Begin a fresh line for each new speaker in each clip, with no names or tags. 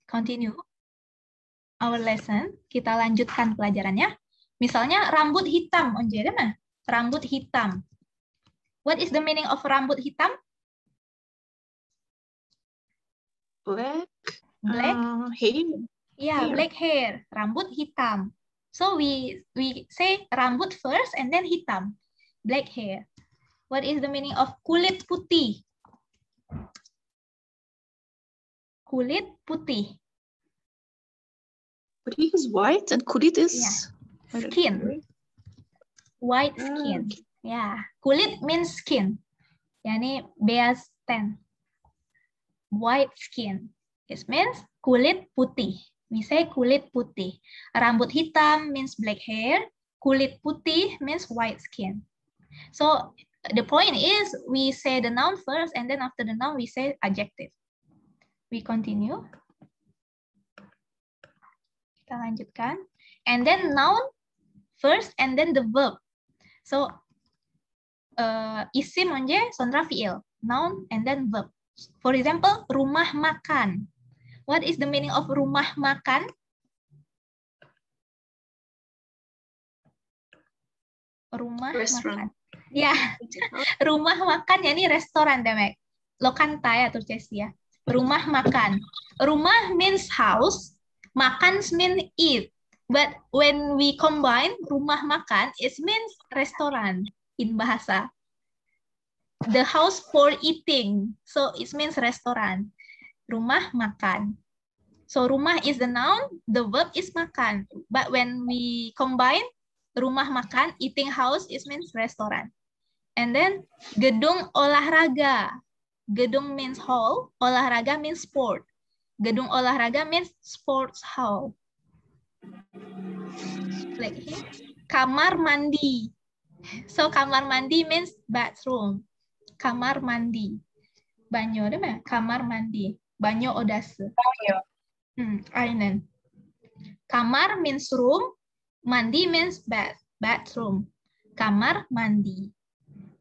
continue our lesson. Kita lanjutkan pelajarannya. Misalnya rambut hitam, onje mah? Rambut hitam. What is the meaning of rambut hitam?
Black.
Black
Hair.
Yeah, black hair. Rambut hitam. So we say rambut first and then hitam. Black hair. What is the meaning of kulit putih? Kulit putih.
Putih is white and kulit is
skin. White skin. Yeah, kulit means skin. Yani beyaz ten. White skin. It means kulit putih. We say kulit putih. Rambut hitam means black hair. Kulit putih means white skin. So the point is we say the noun first and then after the noun we say adjective. We continue. Kita lanjutkan. And then noun first and then the verb. So isim onje sondra fiil. Noun and then verb. For example, rumah makan. What is the meaning of rumah makan? Rumah makan. Ya, rumah makan ya ini restoran demek. Lokanta ya turces ya. Rumah makan. Rumah means house, makan means eat. But when we combine rumah makan, it means restoran in bahasa. The house for eating, so it means restoran. Rumah makan. So rumah is the noun, the verb is makan. But when we combine rumah makan, eating house, it means restoran. And then gedung olahraga. Gedung means hall, olahraga means sport. Gedung olahraga means sports hall. Like here. Kamar mandi. So kamar mandi means bathroom. Kamar mandi. Banyo, deh, kamar mandi. Banyo odase. Einen. Kamar means room, mandi means bathroom. Kamar mandi.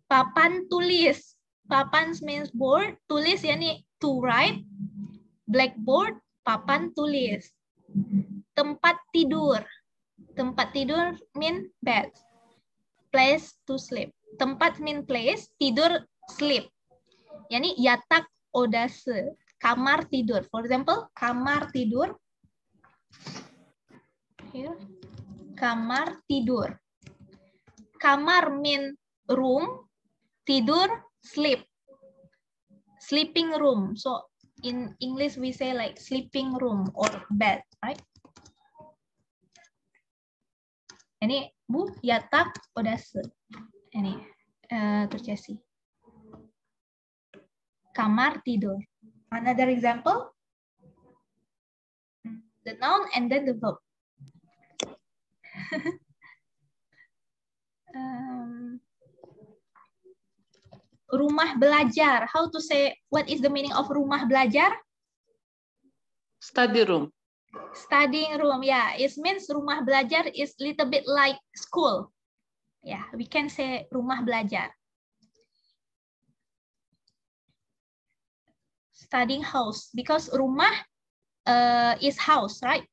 Papan tulis. Papan means board, tulis yani to write. Blackboard, papan tulis. Tempat tidur. Tempat tidur mean bed. Place to sleep. Tempat mean place, tidur sleep. Yani yatak odase. Kamar tidur. For example, kamar tidur. Here. Kamar tidur. Kamar mean room, tidur sleep. Sleeping room. So in English we say like sleeping room or bed, right? Ini bu yatak odase. Ini terjadi. Kamar tidur. Another example. The noun and then the verb. Rumah belajar. How to say, what is the meaning of rumah belajar?
Study room.
Studying room, yeah. It means rumah belajar is little bit like school. Yeah, we can say rumah belajar. Studying house, because rumah is house, right?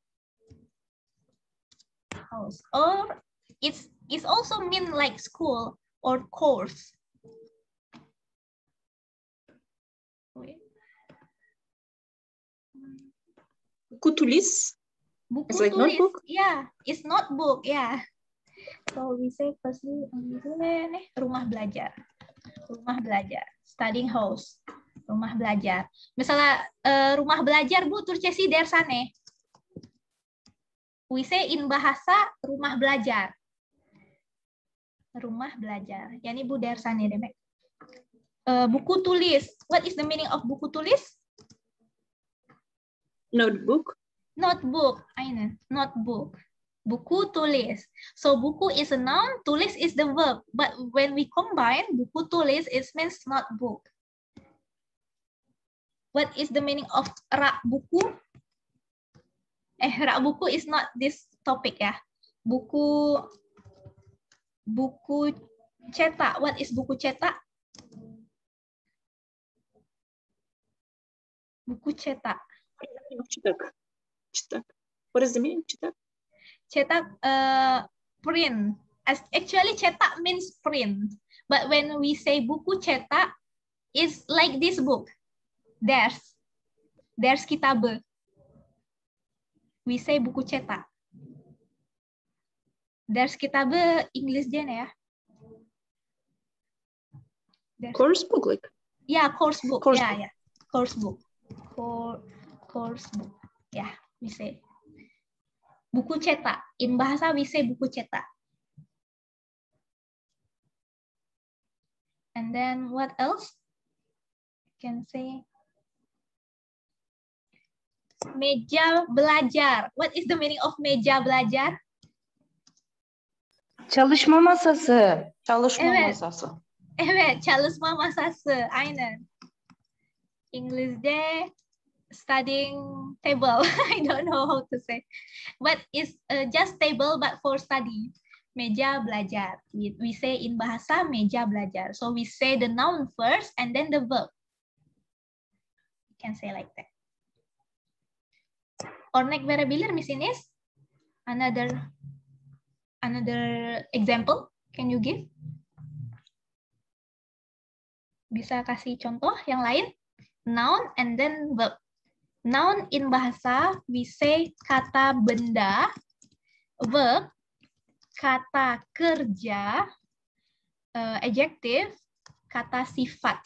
House. Or it's also mean like school or course.
Buku tulis.
Buku
it's like
tulis.
Notebook.
Yeah, it's notebook. Yeah. So we say firstly rumah belajar. Rumah belajar. Studying house. Rumah belajar. Misalnya rumah belajar Bu turcesi dersane. We say in bahasa rumah belajar. Rumah belajar. Yani Bu dersane demek. Buku tulis. What is the meaning of buku tulis?
Notebook.
Notebook. Eine notebook. Buku tulis. So buku is a noun, tulis is the verb. But when we combine buku tulis, it means notebook. What is the meaning of rak buku? Rak buku is not this topic ya. Buku cetak. What is buku cetak? Buku cetak.
Cetak. Cetak. What is the meaning of cetak?
Cetak, print. Actually, cetak means print. But when we say buku cetak, it's like this book. There's kitabe. We say buku cetak. There's kitabe English ya.
Course book, like.
Yeah, course book.
Course
yeah. Course book. Course book. Yeah, we say. Buku cetak. In bahasa we say buku cetak. And then what else? Can say meja belajar. What is the meaning of meja belajar?
Çalışma masası. Çalışma
Evet.
masası.
Evet, çalışma masası. Aynen. İngilizce studying table. I don't know how to say. But it's just table but for study. Meja belajar. We say in bahasa meja belajar. So we say the noun first and then the verb. You can say like that. Örnek verebilir misiniz? Another example, can you give? Bisa kasih contoh yang lain? Noun and then verb. Noun in bahasa, we say kata benda. Verb, kata kerja. Adjective, kata sifat.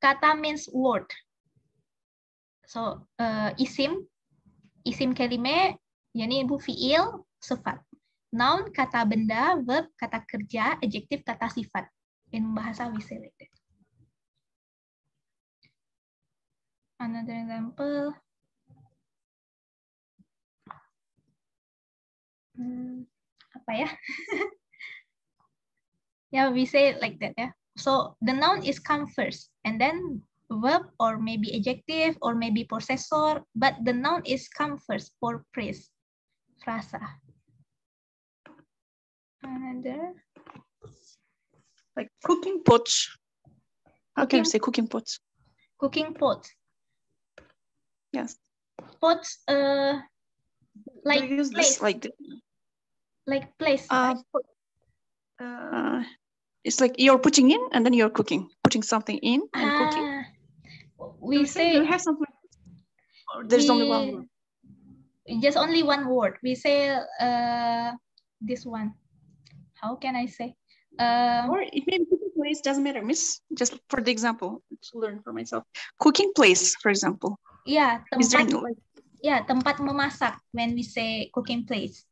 Kata means word. So, isim kelime, yani ibu fiil, sifat. Noun, kata benda, verb, kata kerja, adjective, kata sifat. In bahasa, we say like that. Another example. Apa ya? Yeah, we say it like that, yeah. So the noun is come first, and then verb or maybe adjective or maybe possessor, but the noun is come first for phrase, frasa. Another.
Like cooking pots. How can you say cooking pots?
Cooking pot.
Yes.
Pots, like
use
place.
This, like
place.
It's like you're putting in and then you're cooking. Putting something in and cooking.
We say
you have something. Or there's only one word.
Just only one word. We say this one. How can I say?
Or it may be cooking place, doesn't matter, miss. Just for the example, to learn for myself. Cooking place, for example.
Yeah,
tempat.
Yeah, tempat memasak. When we say cooking place,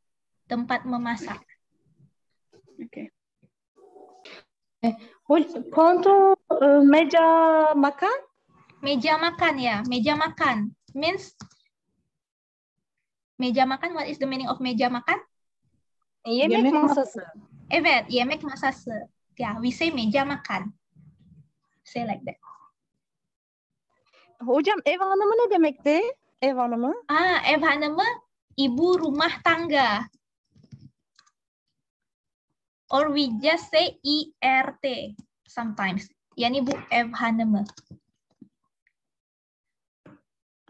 tempat memasak.
Okay.
Ponto meja makan?
Meja makan, ya. Meja makan means meja makan. What is the meaning of meja makan?
Yemek masası.
Evet, yemek masası. Yeah, we say meja makan. Say like that.
Hocam ev hanımı ne demekti? Ev hanımı?
Ev hanımı ibu rumah tangga. Or we just say IRT sometimes. Yani bu ev hanımı.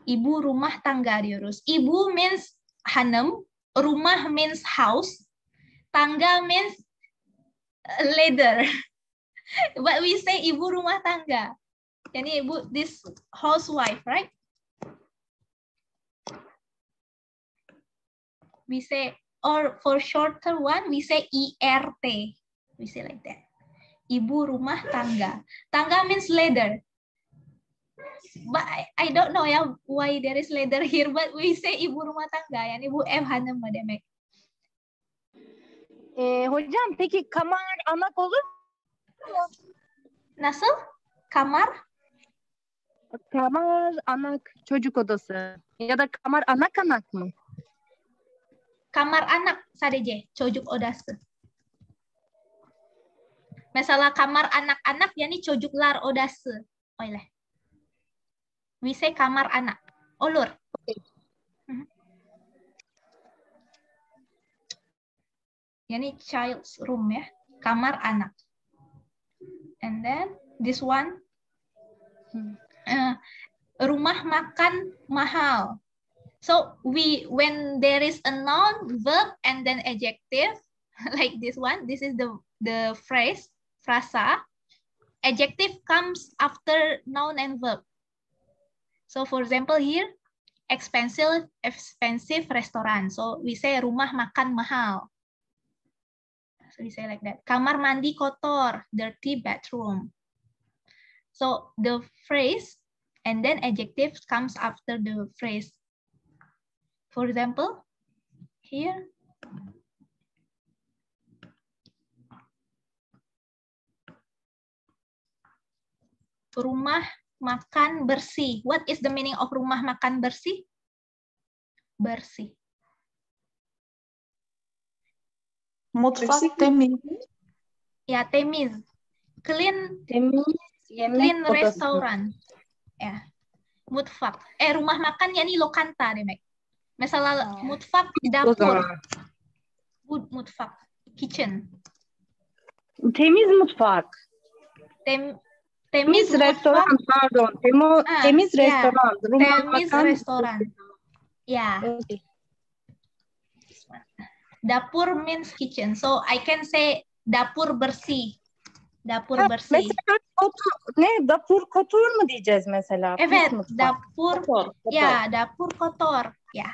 Ibu rumah tangga diyoruz. Ibu means hanım, rumah means house, tangga means ladder. But we say ibu rumah tangga. Yani ibu, this housewife, right? We say, or for shorter one, we say IRT. We say like that. Ibu rumah tangga. Tangga means ladder. But I don't know ya why there is ladder here, but we say ibu rumah tangga, yani ibu ev hanımı demek.
Hocam peki kamar anak olur mu?
Nasıl? Kamar?
Kamar anak çocuk odası. Ya da kamar anak mı?
Kamar anak sadece çocuk odası. Mesela kamar anak-anak yani çocuklar odası. Öyle. We say kamar anak. Olur.
Okay.
Yani child's room ya. Kamar anak. And then this one. Rumah makan mahal. So when there is a noun, verb, and then adjective, like this one, this is the phrase, frasa. Adjective comes after noun and verb. So for example here, expensive restaurant. So we say rumah makan mahal. So we say like that. Kamar mandi kotor, dirty bathroom. So the phrase and then adjective comes after the phrase. For example, here. Rumah makan bersih. What is the meaning of rumah makan bersih? Bersih.
Mutfak temiz.
Ya, temiz. Clean. Clean restaurant. Ya. Mutfak. Rumah makan yani lokanta deh, Mek. Misalnya mutfak dapur. Mutfak kitchen.
Temiz mutfak. Temiz restoran, pardon. Temiz restoran.
Temiz restoran. Ya.
Okay.
Dapur means kitchen. So I can say dapur bersih. Dapur bersih.
Mesela dapur kotor mu diyeceğiz mesela?
Evet, dapur kotor. Ya, dapur kotor. Ya.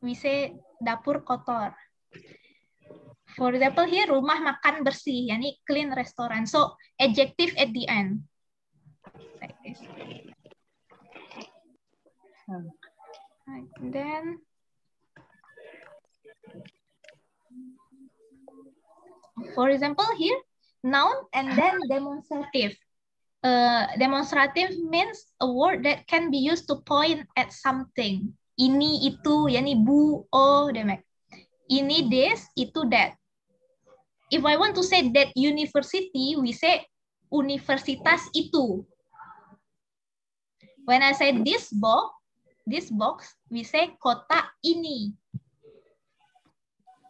We say dapur kotor. For example here, rumah makan bersih, yani clean restaurant. So adjective at the end. Like this. And then for example here, noun and then demonstrative. Demonstrative means a word that can be used to point at something. Ini, itu, yani bu, o, demek. Ini, this, itu, that. If I want to say that university, we say universitas itu. When I say this box, we say kota ini.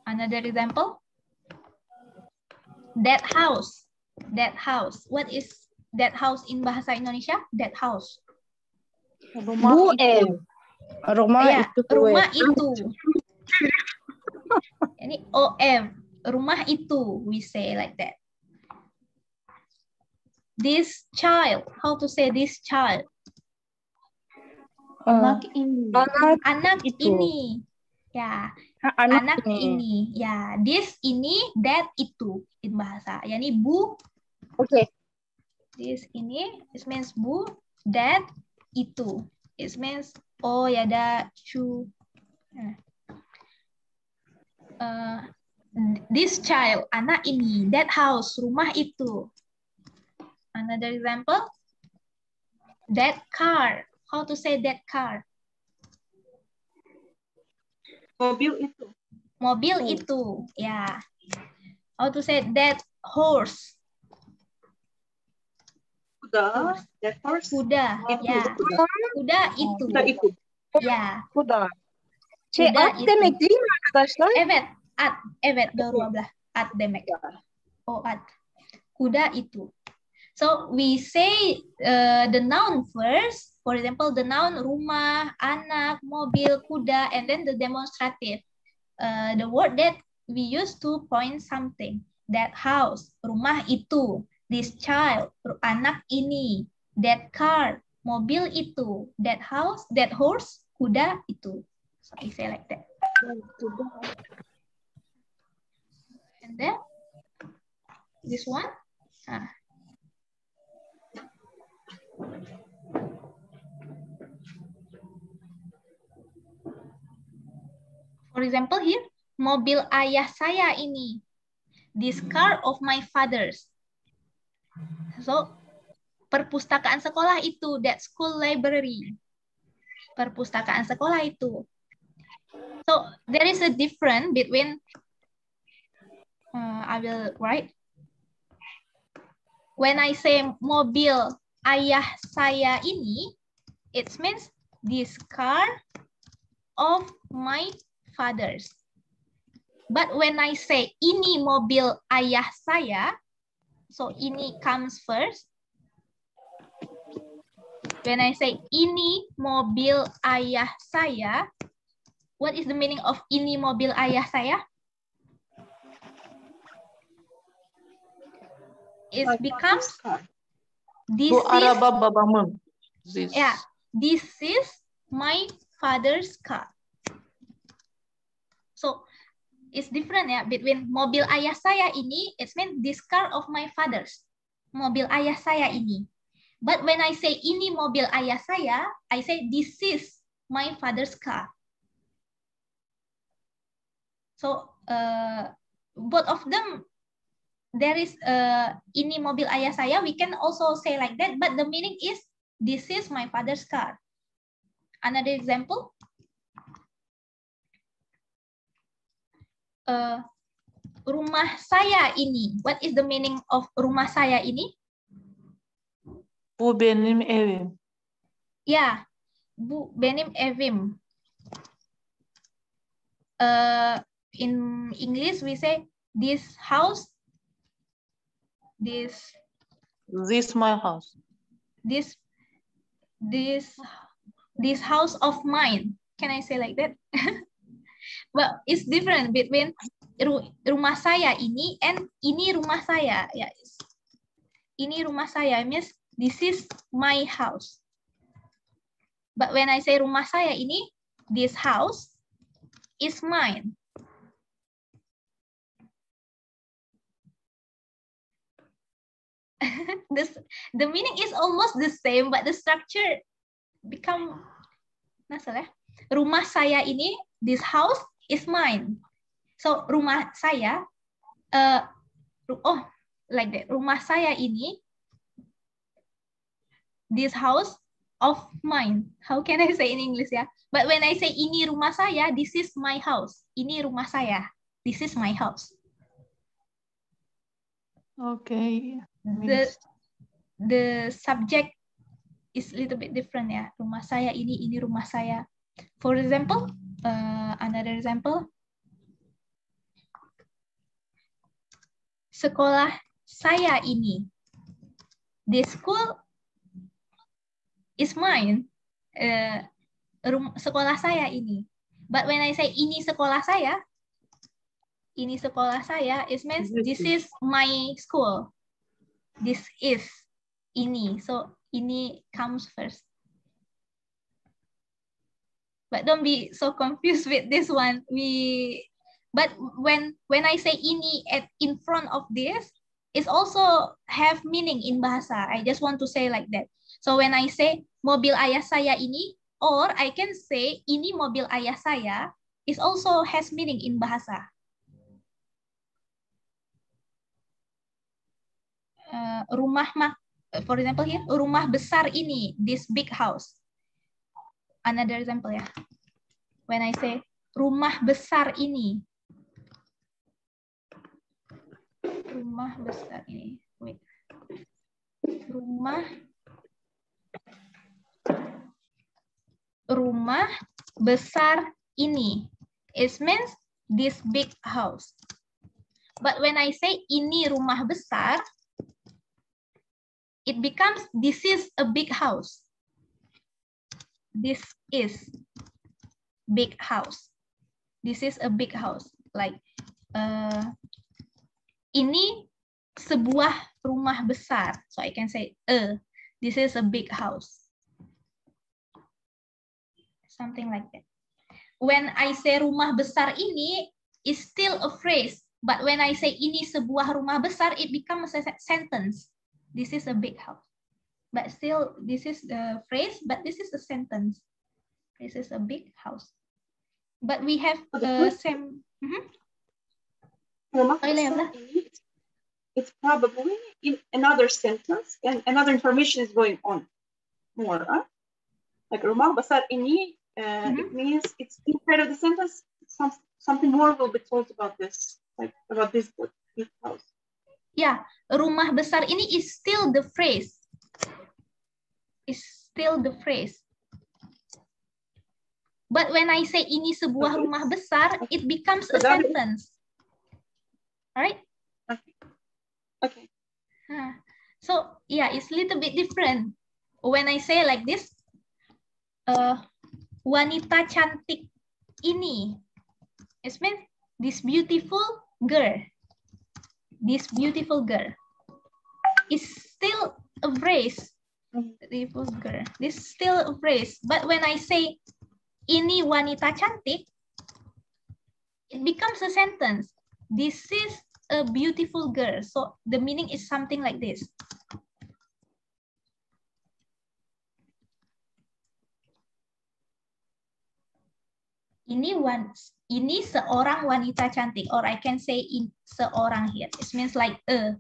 Another example. That house. What is that house in bahasa Indonesia? That house.
Bu ev. Rumah
itu. Ini OM. Rumah itu. We say like that. This child. How to say this child?
Anak ini.
Anak ini. Ya. Anak ini. Ya. This, ini, that, itu. In bahasa. Yani bu.
Okay.
This, ini. It means bu. That, itu. It means oh, yada, chu. This child, anak ini. That house, rumah itu. Another example. That car. How to say that car?
Mobil itu.
Mobil itu. Ya. How to say that horse?
Kuda. That horse.
Kuda.
Itu.
Ya. Kuda itu.
Kuda itu.
Ya.
Kuda.
Kuda
At demek değil mi arkadaşlar?
Evet. At. Evet. Doğru abla. At demek. Oh, at. Kuda itu. So we say the noun first. For example, the noun rumah, anak, mobil, kuda, and then the demonstrative. The word that we use to point something. That house, rumah itu. This child, anak ini. That car, mobil itu. That house, that horse, kuda itu. So I say like that. And then this one. For example here, mobil ayah saya ini. This car of my father's. So, perpustakaan sekolah itu, that school library. Perpustakaan sekolah itu. So, there is a difference between, I will write. When I say mobil ayah saya ini, it means this car of my father's. But when I say ini mobil ayah saya, so ini comes first, When I say ini mobil ayah saya, what is the meaning of ini mobil ayah saya? It becomes this is, yeah, this is my father's car. So it's different ya between mobil ayah saya ini, it means this car of my father's. Mobil ayah saya ini. But when I say ini mobil ayah saya, I say this is my father's car. So both of them, there is ini mobil ayah saya. We can also say like that, but the meaning is this is my father's car. Another example. Rumah saya ini. What is the meaning of rumah saya ini?
Bu benim evim.
Ya, bu benim evim. In English we say this house. This
my house.
This house of mine. Can I say like that? But it's different between rumah saya ini and ini rumah saya. Yeah, ini rumah saya means this is my house. But when I say rumah saya ini, this house is mine. The meaning is almost the same, but the structure become salah. Rumah saya ini, this house is mine. So rumah saya, like that. Rumah saya ini, this house of mine. How can I say in English ya? But when I say ini rumah saya, this is my house. Ini rumah saya. This is my house.
Okay.
The subject is a little bit different ya. Rumah saya ini rumah saya. For example, another example. Sekolah saya ini. The school is mine. Sekolah saya ini. But when I say ini sekolah saya, it means this is my school. This is ini. So ini comes first. But don't be so confused with this one. But when I say ini in front of this, it also have meaning in bahasa. I just want to say like that. So when I say mobil ayah saya ini, or I can say ini mobil ayah saya, it also has meaning in bahasa. For example here, rumah besar ini, this big house. Another example ya. When I say rumah besar ini, rumah besar ini, wait. Rumah besar ini, it means this big house. But when I say ini rumah besar, it becomes this is a big house. This is big house. This is a big house. Like ini sebuah rumah besar. So I can say this is a big house. Something like that. When I say rumah besar ini, is still a phrase. But when I say ini sebuah rumah besar, it becomes a sentence. This is a big house. But still, this is the phrase, but this is a sentence. This is a big house. But we have the same.
It's probably in another sentence and another information is going on more. Huh? Like rumah besar ini, it means it's inside of the sentence. Something more will be told about this, like about this big house.
Yeah, rumah besar ini is still the phrase. Is still the phrase. But when I say ini sebuah rumah besar, it becomes a sentence. All right?
Okay.
So yeah, it's a little bit different. when I say like this, wanita cantik ini, it means this beautiful girl. This beautiful girl is still a phrase. Beautiful girl. This is still a phrase. But when I say ini wanita cantik, it becomes a sentence. This is a beautiful girl. So the meaning is something like this. Ini seorang wanita cantik, or I can say seorang here. It means like a.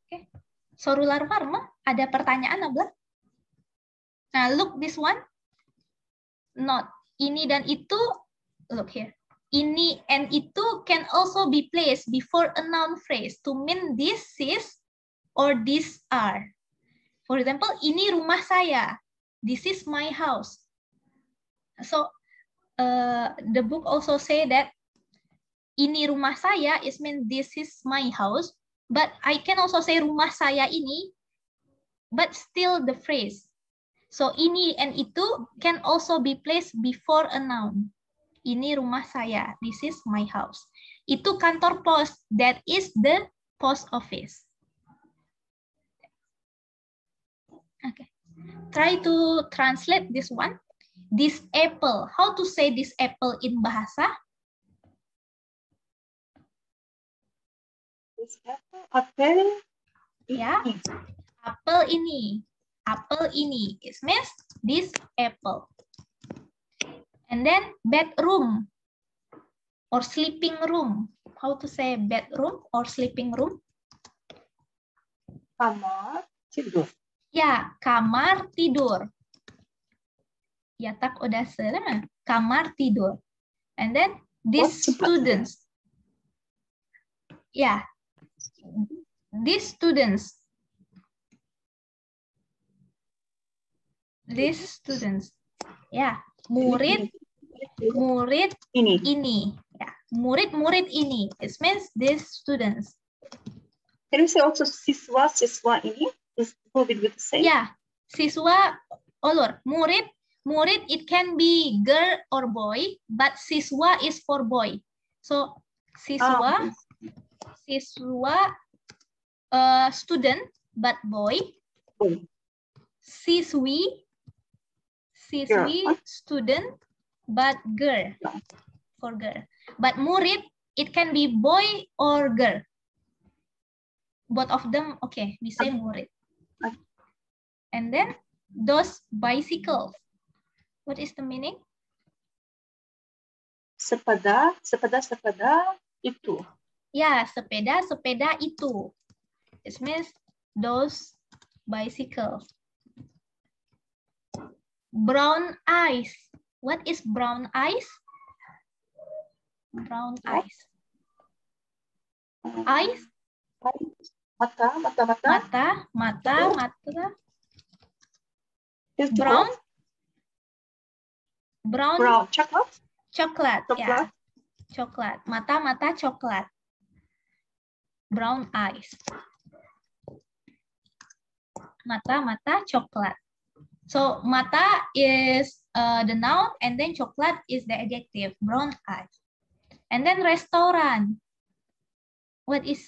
Okay. Sorular varma, ada pertanyaan Abla? Nah, look this one. Not ini dan itu. Look here. Ini and itu can also be placed before a noun phrase to mean this is or these are. For example, ini rumah saya. This is my house. So the book also say that ini rumah saya is mean this is my house. But I can also say rumah saya ini, but still the phrase. So ini and itu can also be placed before a noun. Ini rumah saya. This is my house. Itu kantor pos. That is the post office. Okay. Try to translate this one. This apple. How to say this apple in bahasa?
This apple.
Ya. Apel ini. Apel ini. It means this apple. And then bedroom or sleeping room. How to say bedroom or sleeping room?
Kamar tidur.
Ya, kamar tidur. Ya, tak udah selama. Kamar tidur. And then these students. Ya, these students. These students. Ya, murid ini. Ya, murid ini. It means these students.
Can we say also siswa ini? Is moving with the same?
Yeah, siswa, olor, murid it can be girl or boy, but siswa is for boy. So siswa, student, but boy. Siswi, student, but girl, for girl. But murid, it can be boy or girl. Both of them, okay, we say murid. And then those bicycles. What is the meaning?
Sepeda itu.
Ya, sepeda itu. It means those bicycles. Brown eyes. What is brown eyes? Brown eyes. Eyes? Mata. Brown. Coklat. Ya. Coklat. Mata coklat. Brown eyes. Mata coklat. So mata is the noun and then coklat is the adjective. Brown eyes. And then restaurant. What is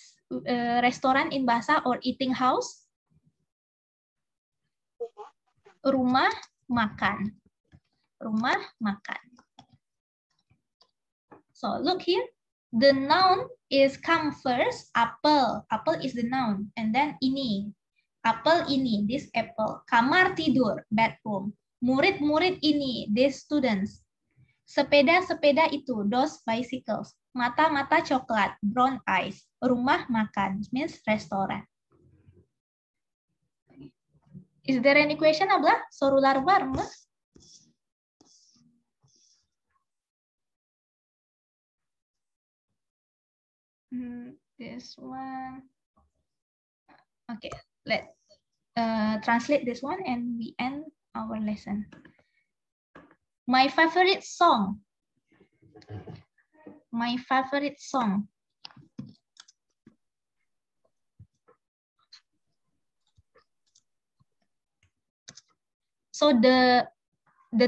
restaurant in bahasa or eating house? Rumah makan. Rumah makan. So look here. The noun is come first. Apple. Apple is the noun. And then ini. Apple ini. This apple. Kamar tidur. Bedroom. Murid-murid ini. These students. Sepeda itu. Those bicycles. Mata coklat. Brown eyes. Rumah makan. Means restaurant. Is there any question, Abla? Sorular varma? This one. Okay, let's translate this one and we end our lesson. My favorite song. My favorite song. So the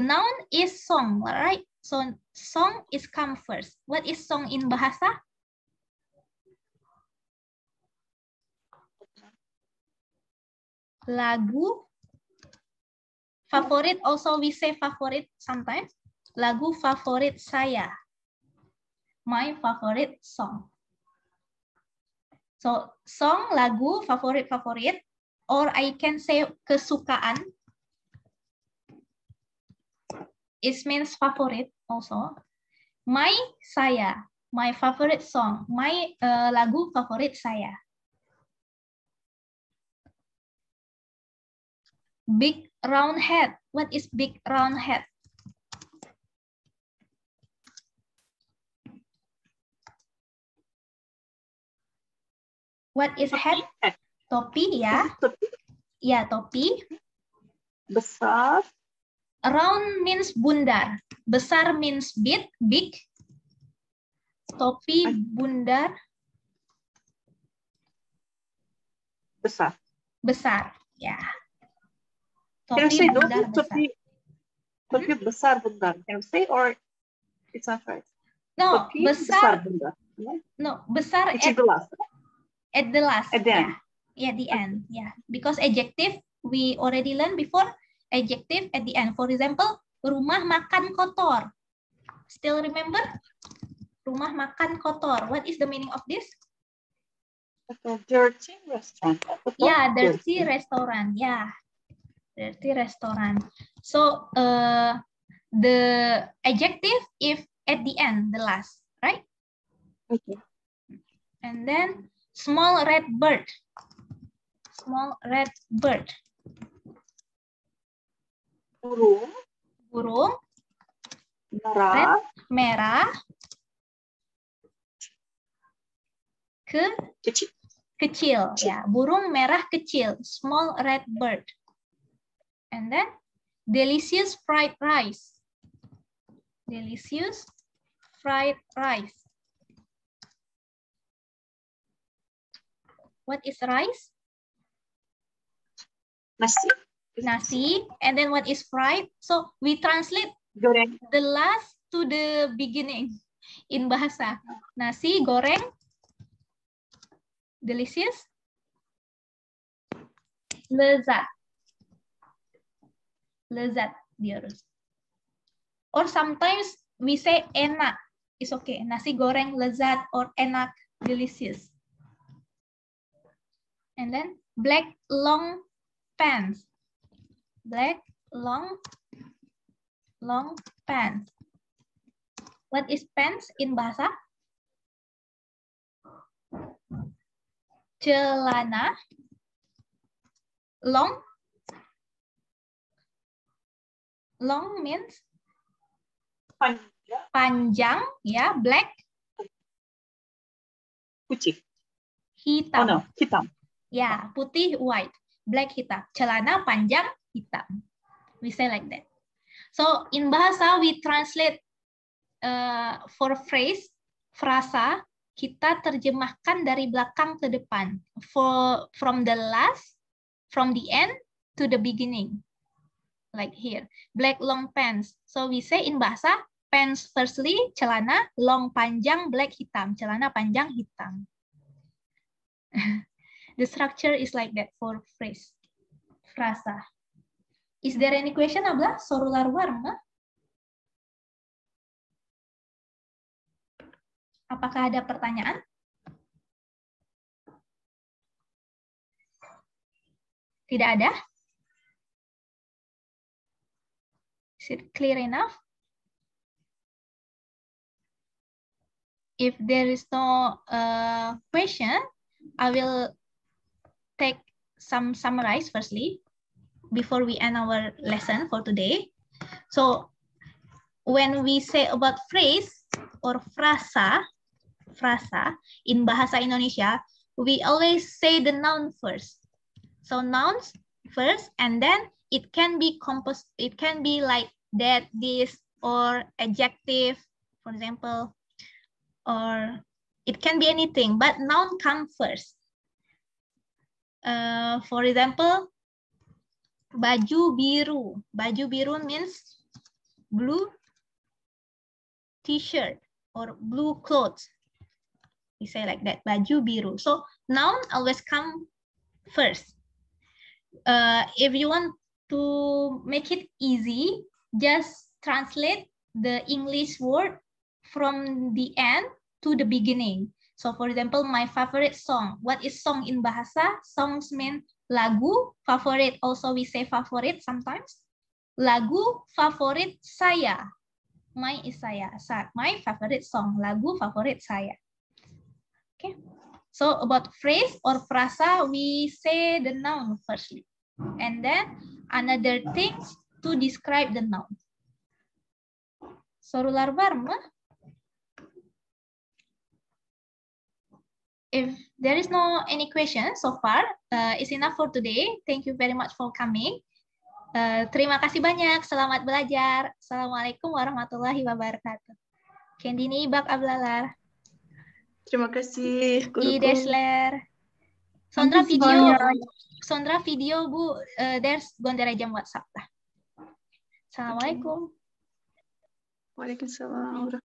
noun is song, right? So song is come first. What is song in bahasa? Lagu. Favorit, also we say favorite sometimes. Lagu favorit saya. My favorite song. So song, lagu, favorit, or I can say kesukaan. It means favorite also. My, saya. My favorite song. My lagu favorit saya. Big round head. What is big round head? What is head? Topi, ya. Ya, topi.
Besar.
Round means bundar. Besar means big. Topi bundar.
Besar.
Besar, ya.
Can you
Topi
say
bundar besar.
Topi besar bundar. Can you say, or it's not right?
No,
Topi
besar
bundar.
No, besar
It's the last.
At the last.
At the end.
Yeah, the end. Yeah, because adjective we already learned before. Adjective at the end. For example, rumah makan kotor. Still remember? Rumah makan kotor. What is the meaning of this?
A dirty restaurant.
Yeah, dirty restaurant. Yeah, dirty restaurant. So the adjective if at the end, the last, right?
Okay.
And then small red bird. Small red bird.
Burung.
Burung.
Merah.
Red, merah.
Kecil.
Kecil, ya. Burung merah kecil. Small red bird. And then delicious fried rice. Delicious fried rice. What is rice?
Nasi.
Nasi. And then what is fried? So we translate
Goreng.
the last to the beginning in bahasa. Nasi goreng. Delicious. Lezat. Lezat diurus. Or sometimes we say enak. It's okay. Nasi goreng lezat or enak, delicious. And then black long pants. Black long pants. What is pants in bahasa? Celana. Long. Long means panjang, ya. Black.
Putih.
Hitam.
Oh no, hitam.
Ya, putih, white. Black, hitam. Celana panjang, hitam. We say like that. So in bahasa we translate for phrase, frasa, kita terjemahkan dari belakang ke depan. From the last, from the end to the beginning. Like here, black long pants. So we say in bahasa, pants firstly, celana, long panjang, black hitam. Celana panjang hitam. The structure is like that for phrase, frasa. Is there any question, Abla? Sorular var mı? Apakah ada pertanyaan? Tidak ada? Is it clear enough? If there is no question, I will take some summarize firstly before we end our lesson for today. So when we say about phrase or frasa in bahasa Indonesia, we always say the noun first. So nouns first, and then it can be composed. It can be like that, this, or adjective, for example, or it can be anything, but noun come first. For example, Baju biru. Baju biru means blue t-shirt or blue clothes. We say like that, baju biru. So noun always come first. If you want to make it easy, just translate the English word from the end to the beginning. So for example, my favorite song. What is song in bahasa? Songs mean lagu. Favorite also we say favorite sometimes. Lagu favorit saya. My is saya. My favorite song. Lagu favorit saya. Okay. So about phrase or frasa, we say the noun firstly. And then another things to describe the noun. Sorular var mı? If there is no any question so far, it's enough for today. Thank you very much for coming. Terima kasih banyak. Selamat belajar. Assalamualaikum warahmatullahi wabarakatuh. Kendini bak ablalar.
Terima kasih guruku.
Idesler. Sondra video Bu, there's Gondera jam WhatsApp. Assalamualaikum.
Waalaikumsalam.